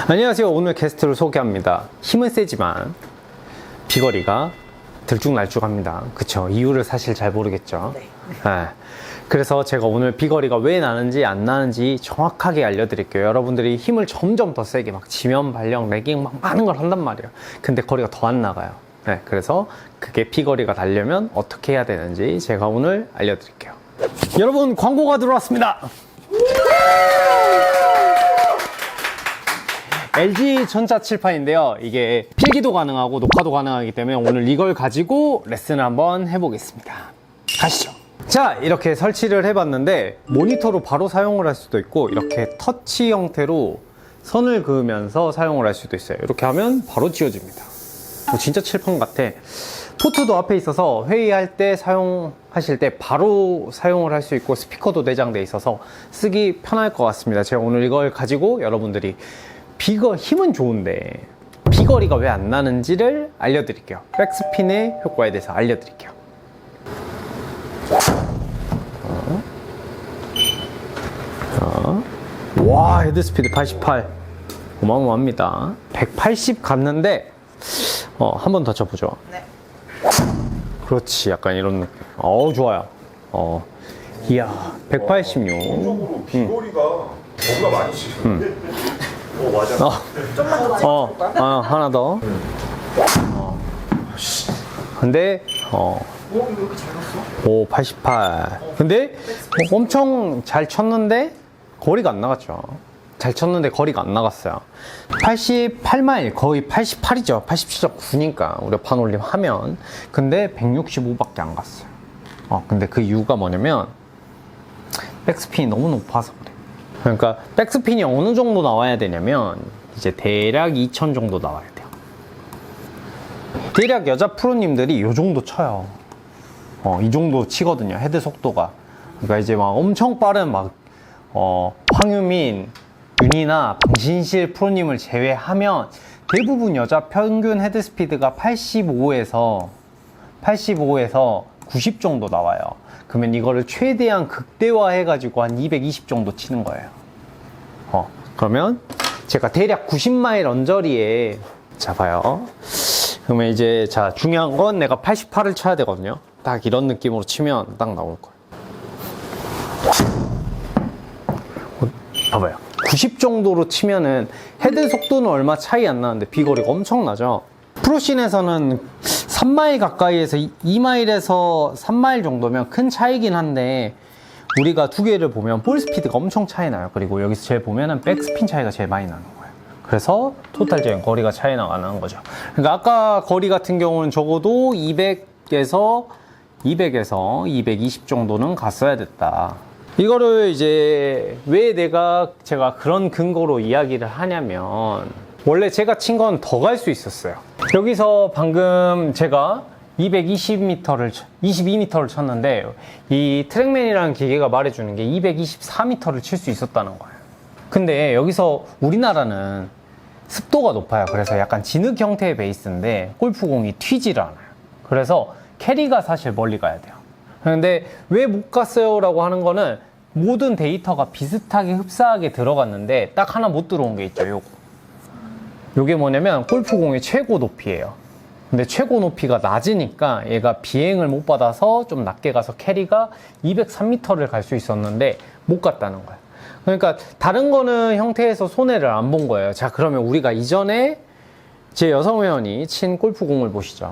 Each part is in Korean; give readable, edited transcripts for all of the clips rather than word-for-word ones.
안녕하세요. 오늘 게스트를 소개합니다. 힘은 세지만 비거리가 들쭉날쭉합니다. 그쵸? 이유를 사실 잘 모르겠죠. 네. 네. 그래서 제가 오늘 비거리가 왜 나는지 안 나는지 정확하게 알려드릴게요. 여러분들이 힘을 점점 더 세게 막 지면 발력, 레깅 막 많은 걸 한단 말이에요. 근데 거리가 더 안 나가요. 네. 그래서 그게 비거리가 나려면 어떻게 해야 되는지 제가 오늘 알려드릴게요. 여러분, 광고가 들어왔습니다. LG 전자 칠판인데요. 이게 필기도 가능하고 녹화도 가능하기 때문에 오늘 이걸 가지고 레슨을 한번 해보겠습니다. 가시죠. 자, 이렇게 설치를 해봤는데 모니터로 바로 사용을 할 수도 있고 이렇게 터치 형태로 선을 그으면서 사용을 할 수도 있어요. 이렇게 하면 바로 지워집니다. 진짜 칠판 같아. 포트도 앞에 있어서 회의할 때 사용하실 때 바로 사용을 할 수 있고 스피커도 내장돼 있어서 쓰기 편할 것 같습니다. 제가 오늘 이걸 가지고 여러분들이 힘은 좋은데 비거리가 왜 안 나는지를 알려드릴게요. 백스핀의 효과에 대해서 알려드릴게요. 와, 헤드스피드 88 어마어마합니다. 180 갔는데 한 번 더 쳐보죠. 네. 그렇지, 약간 이런 느낌. 좋아요. 이야, 186. 기본적으로 비거리가 저보다 많이 치시는데. 맞아. 좀만 더 찍어볼까요? 하나 더. 근데 왜 이렇게 잘 갔어? 오, 88. 근데 엄청 잘 쳤는데 거리가 안 나갔죠. 잘 쳤는데 거리가 안 나갔어요. 88마일, 거의 88이죠. 87.9니까 우리가 반올림 하면. 근데 165밖에 안 갔어요. 근데 그 이유가 뭐냐면 백스핀이 너무 높아서 그래. 그러니까 백스핀이 어느 정도 나와야 되냐면 이제 대략 2000 정도 나와야 돼요. 대략 여자 프로님들이 이 정도 쳐요. 이 정도 치거든요. 헤드 속도가. 그러니까 이제 막 엄청 빠른 황유민, 윤이나 방신실 프로님을 제외하면 대부분 여자 평균 헤드 스피드가 85에서 90 정도 나와요. 그러면 이거를 최대한 극대화 해가지고 한 220 정도 치는 거예요. 그러면 제가 대략 90마일 언저리에 잡아요. 그러면 이제 중요한 건 내가 88을 쳐야 되거든요. 딱 이런 느낌으로 치면 딱 나올 거예요. 봐봐요. 90 정도로 치면은 헤드 속도는 얼마 차이 안 나는데 비거리가 엄청나죠. 프로씬에서는 3마일 가까이에서 2마일에서 3마일 정도면 큰 차이긴 한데 우리가 두 개를 보면 볼 스피드가 엄청 차이 나요. 그리고 여기서 제일 보면은 백스핀 차이가 제일 많이 나는 거예요. 그래서 토탈적인 거리가 차이 나는 거죠. 그러니까 아까 거리 같은 경우는 적어도 200에서 220 정도는 갔어야 됐다. 이거를 이제 왜 제가 그런 근거로 이야기를 하냐면 원래 제가 친 건 더 갈 수 있었어요. 여기서 방금 제가 22m를 쳤는데 이 트랙맨이라는 기계가 말해주는 게 224m를 칠 수 있었다는 거예요. 근데 여기서 우리나라는 습도가 높아요. 그래서 약간 진흙 형태의 베이스인데 골프공이 튀지를 않아요. 그래서 캐리가 사실 멀리 가야 돼요. 근데 왜 못 갔어요? 라고 하는 거는 모든 데이터가 비슷하게 흡사하게 들어갔는데 딱 하나 못 들어온 게 있죠. 요게 뭐냐면 골프공의 최고 높이에요. 근데 최고 높이가 낮으니까 얘가 비행을 못 받아서 좀 낮게 가서 캐리가 203m를 갈 수 있었는데 못 갔다는 거예요. 그러니까 다른 거는 형태에서 손해를 안 본 거예요. 자, 그러면 우리가 이전에 제 여성 회원이 친 골프공을 보시죠.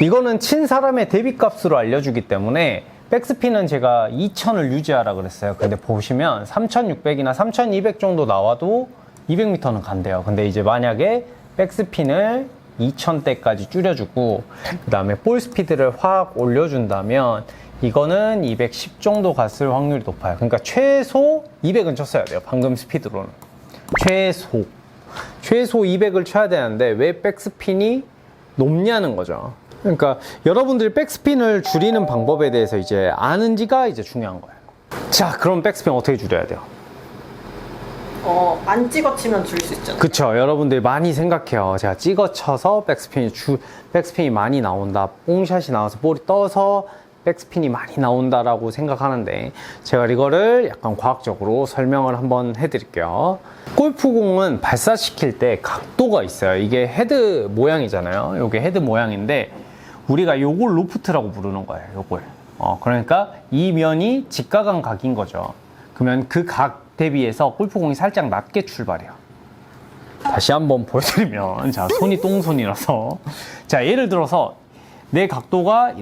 이거는 친 사람의 대비값으로 알려주기 때문에 백스핀은 제가 2000을 유지하라 그랬어요. 근데 보시면 3600이나 3200 정도 나와도 200m는 간대요. 근데 이제 만약에 백스핀을 2000대까지 줄여주고 그 다음에 볼 스피드를 확 올려준다면 이거는 210 정도 갔을 확률이 높아요. 그러니까 최소 200은 쳤어야 돼요. 방금 스피드로는 최소 200을 쳐야 되는데 왜 백스핀이 높냐는 거죠. 그러니까 여러분들이 백스핀을 줄이는 방법에 대해서 이제 아는지가 이제 중요한 거예요. 자, 그럼 백스핀 어떻게 줄여야 돼요? 안 찍어치면 줄 수 있잖아요. 그쵸. 여러분들이 많이 생각해요. 제가 찍어 쳐서 백스핀이 많이 나온다. 뽕샷이 나와서 볼이 떠서 백스핀이 많이 나온다라고 생각하는데 제가 이거를 약간 과학적으로 설명을 한번 해드릴게요. 골프공은 발사시킬 때 각도가 있어요. 이게 헤드 모양이잖아요. 이게 헤드 모양인데 우리가 요걸 로프트라고 부르는 거예요. 요걸. 그러니까 이 면이 직각한 각인 거죠. 그러면 그 각 대비해서 골프공이 살짝 낮게 출발해요. 다시 한번 보여드리면, 자, 손이 똥손이라서. 자, 예를 들어서 내 각도가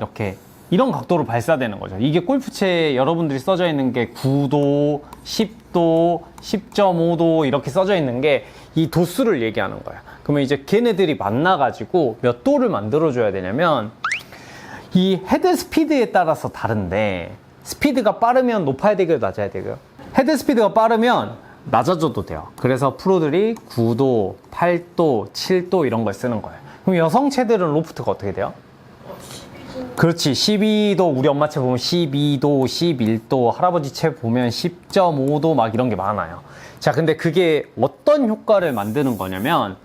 이런 각도로 발사되는 거죠. 이게 골프채에 여러분들이 써져 있는 게 9도, 10도, 10.5도 이렇게 써져 있는 게 이 도수를 얘기하는 거야. 그러면 이제 걔네들이 만나가지고 몇 도를 만들어줘야 되냐면 이 헤드 스피드에 따라서 다른데 스피드가 빠르면 높아야 되고요, 낮아야 되고요. 헤드 스피드가 빠르면 낮아져도 돼요. 그래서 프로들이 9도, 8도, 7도 이런 걸 쓰는 거예요. 그럼 여성채들은 로프트가 어떻게 돼요? 12도. 그렇지. 12도, 우리 엄마 채 보면 12도, 11도, 할아버지 채 보면 10.5도 막 이런 게 많아요. 자, 근데 그게 어떤 효과를 만드는 거냐면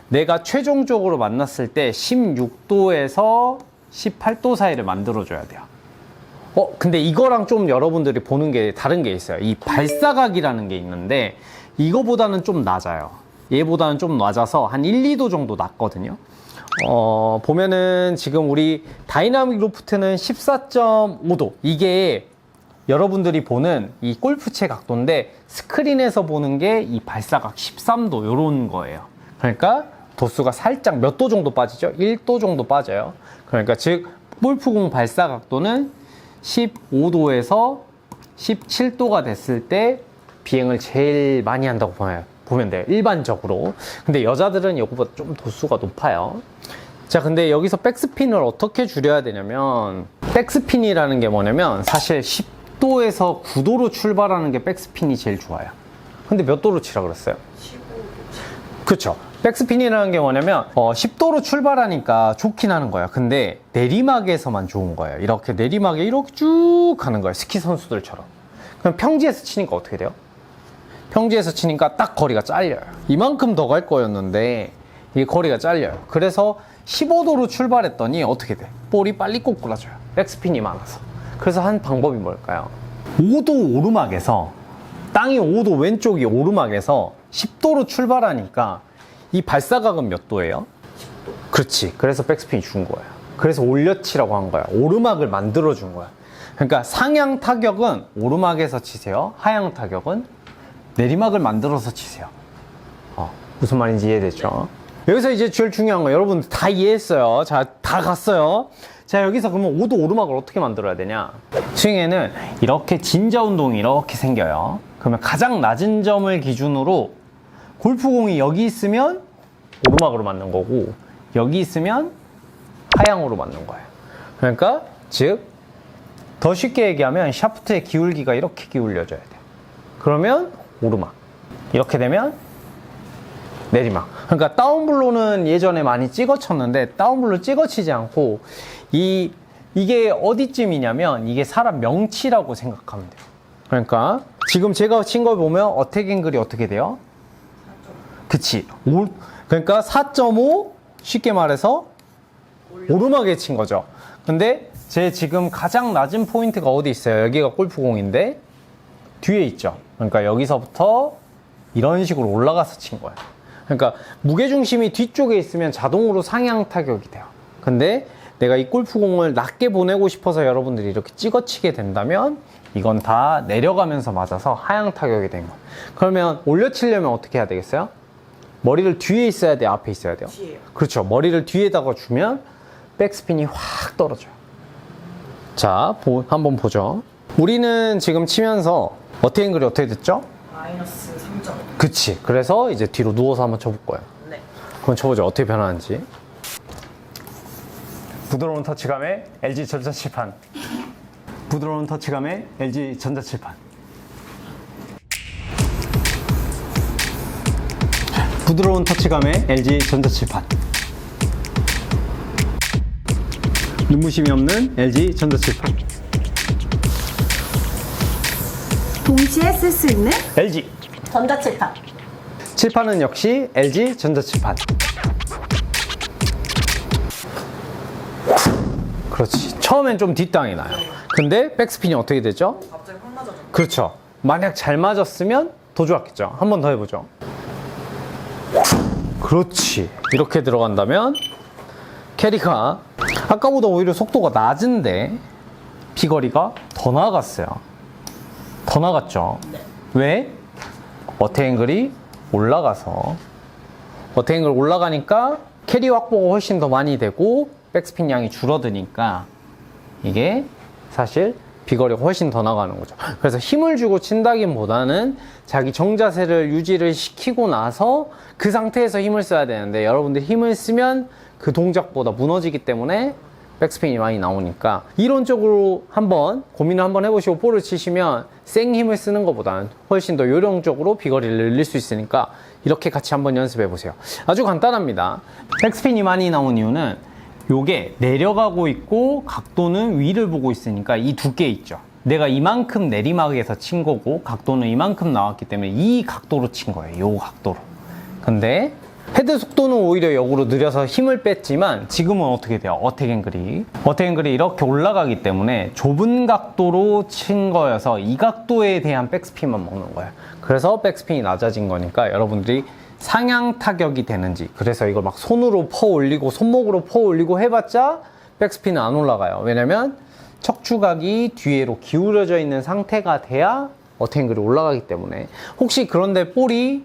내가 최종적으로 만났을 때 16도에서 18도 사이를 만들어줘야 돼요. 근데 이거랑 좀 여러분들이 보는 게 다른 게 있어요. 이 발사각이라는 게 있는데 이거보다는 좀 낮아요. 얘보다는 좀 낮아서 한 1, 2도 정도 낮거든요. 보면은 지금 우리 다이나믹 로프트는 14.5도. 이게 여러분들이 보는 이 골프채 각도인데 스크린에서 보는 게 이 발사각 13도 요런 거예요. 그러니까 도수가 살짝 몇 도 정도 빠지죠? 1도 정도 빠져요. 그러니까 즉 골프공 발사 각도는 15도에서 17도가 됐을 때 비행을 제일 많이 한다고 보면 돼요. 일반적으로. 근데 여자들은 이거보다 좀 도수가 높아요. 자, 근데 여기서 백스핀을 어떻게 줄여야 되냐면 백스핀이라는 게 뭐냐면 사실 10도에서 9도로 출발하는 게 백스핀이 제일 좋아요. 근데 몇 도로 치라 그랬어요? 15도. 그쵸. 백스핀이라는 게 뭐냐면 10도로 출발하니까 좋긴 하는 거예요. 근데 내리막에서만 좋은 거예요. 이렇게 내리막에 이렇게 쭉 가는 거예요. 스키 선수들처럼. 그럼 평지에서 치니까 어떻게 돼요? 평지에서 치니까 딱 거리가 잘려요. 이만큼 더 갈 거였는데 이게 거리가 잘려요. 그래서 15도로 출발했더니 어떻게 돼? 볼이 빨리 꼬꾸라져요. 백스핀이 많아서. 그래서 한 방법이 뭘까요? 5도 오르막에서 땅이 5도 왼쪽이 오르막에서 10도로 출발하니까 이 발사각은 몇 도예요? 10도. 그렇지. 그래서 백스핀이 준 거예요. 그래서 올려치라고 한 거야. 오르막을 만들어 준 거야. 그러니까 상향 타격은 오르막에서 치세요. 하향 타격은 내리막을 만들어서 치세요. 무슨 말인지 이해됐죠? 여기서 이제 제일 중요한 거 여러분 다 이해했어요. 자, 다 갔어요. 자, 여기서 그러면 5도 오르막을 어떻게 만들어야 되냐? 스윙에는 이렇게 진자 운동이 이렇게 생겨요. 그러면 가장 낮은 점을 기준으로 골프공이 여기 있으면 오르막으로 맞는 거고 여기 있으면 하향으로 맞는 거예요. 그러니까 즉 더 쉽게 얘기하면 샤프트의 기울기가 이렇게 기울여져야 돼요. 그러면 오르막. 이렇게 되면 내리막. 그러니까 다운블로는 예전에 많이 찍어 쳤는데 다운블로 찍어 치지 않고 이게 어디쯤이냐면 이게 사람 명치라고 생각하면 돼요. 그러니까 지금 제가 친 걸 보면 어택 앵글이 어떻게 돼요? 그치. 그러니까 4.5 쉽게 말해서 오르막에 친 거죠. 근데 제 지금 가장 낮은 포인트가 어디 있어요? 여기가 골프공인데 뒤에 있죠. 그러니까 여기서부터 이런 식으로 올라가서 친 거예요. 그러니까 무게중심이 뒤쪽에 있으면 자동으로 상향 타격이 돼요. 근데 내가 이 골프공을 낮게 보내고 싶어서 여러분들이 이렇게 찍어 치게 된다면 이건 다 내려가면서 맞아서 하향 타격이 된 거예요. 그러면 올려치려면 어떻게 해야 되겠어요? 머리를 뒤에 있어야 돼요? 앞에 있어야 돼요? 뒤에요. 그렇죠. 머리를 뒤에다가 주면 백스핀이 확 떨어져요. 자, 한번 보죠. 우리는 지금 치면서 어택 앵글이 어떻게 됐죠? 마이너스 3점. 그치. 그래서 이제 뒤로 누워서 한번 쳐볼 거예요. 네. 그럼 쳐보죠. 어떻게 변하는지. 부드러운 터치감의 LG 전자칠판. 부드러운 터치감의 LG 전자칠판. 부드러운 터치감의 LG 전자칠판. 눈부심이 없는 LG 전자칠판. 동시에 쓸 수 있는 LG. 전자칠판. 칠판은 역시 LG 전자칠판. 그렇지. 처음엔 좀 뒷땅이 나요. 근데 백스핀이 어떻게 되죠? 갑자기 확 맞아져. 그렇죠. 만약 잘 맞았으면 더 좋았겠죠. 한 번 더 해보죠. 그렇지. 이렇게 들어간다면 캐리가 아까보다 오히려 속도가 낮은데 비거리가 더 나갔어요. 더 나갔죠. 왜? 어택앵글이 올라가서 어택앵글 올라가니까 캐리 확보가 훨씬 더 많이 되고 백스핀 양이 줄어드니까 이게 사실 비거리가 훨씬 더 나가는 거죠. 그래서 힘을 주고 친다기보다는 자기 정자세를 유지를 시키고 나서 그 상태에서 힘을 써야 되는데 여러분들 힘을 쓰면 그 동작보다 무너지기 때문에 백스핀이 많이 나오니까 이론적으로 한번 고민을 한번 해보시고 볼을 치시면 생 힘을 쓰는 것보다는 훨씬 더 요령적으로 비거리를 늘릴 수 있으니까 이렇게 같이 한번 연습해 보세요. 아주 간단합니다. 백스핀이 많이 나온 이유는 요게 내려가고 있고 각도는 위를 보고 있으니까 이 두께 있죠. 내가 이만큼 내리막에서 친 거고 각도는 이만큼 나왔기 때문에 이 각도로 친 거예요. 요 각도로. 근데 헤드 속도는 오히려 역으로 느려서 힘을 뺐지만 지금은 어떻게 돼요? 어택앵글이 이렇게 올라가기 때문에 좁은 각도로 친 거여서 이 각도에 대한 백스핀만 먹는 거예요. 그래서 백스핀이 낮아진 거니까 여러분들이 상향 타격이 되는지, 그래서 이걸 막 손으로 퍼 올리고 손목으로 퍼 올리고 해봤자 백스핀은 안 올라가요. 왜냐면 척추각이 뒤로 기울어져 있는 상태가 돼야 어택앵글이 올라가기 때문에. 혹시 그런데 볼이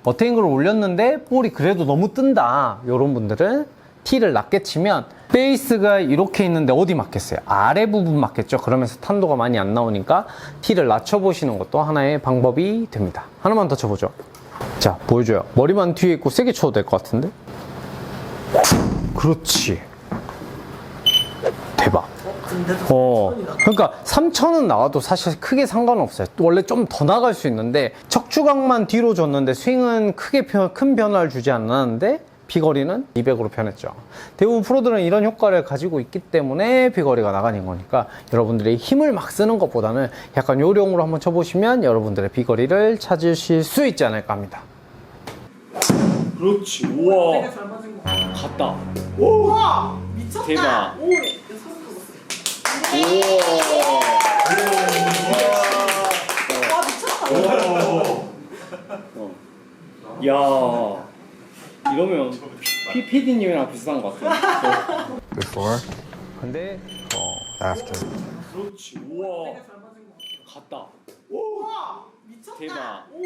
어택앵글을 올렸는데 볼이 그래도 너무 뜬다, 이런 분들은 티를 낮게 치면 베이스가 이렇게 있는데 어디 맞겠어요? 아래 부분 맞겠죠? 그러면서 탄도가 많이 안 나오니까 티를 낮춰보시는 것도 하나의 방법이 됩니다. 하나만 더 쳐보죠. 자, 보여줘요. 머리만 뒤에 있고 세게 쳐도 될 것 같은데? 그렇지. 대박. 근데도 그러니까 3천은 나와도 사실 크게 상관없어요. 원래 좀 더 나갈 수 있는데 척추각만 뒤로 줬는데 스윙은 크게 큰 변화를 주지 않았는데 비거리는 200으로 변했죠. 대부분 프로들은 이런 효과를 가지고 있기 때문에 비거리가 나가는 거니까 여러분들이 힘을 막 쓰는 것보다는 약간 요령으로 한번 쳐보시면 여러분들의 비거리를 찾으실 수 있지 않을까 합니다. 그렇지. 우와. 되게 잘 맞은 거. 갔다. 우와 미쳤다. 대박. 오, 소름 돋았어요. 와 미쳤다. 야. 이러면 PD님이랑 비슷한 것 같아. Before, 근데 after. 그렇지. 우와. 되게 잘 맞은 거. 갔다. 우와 미쳤다. 대박. 오.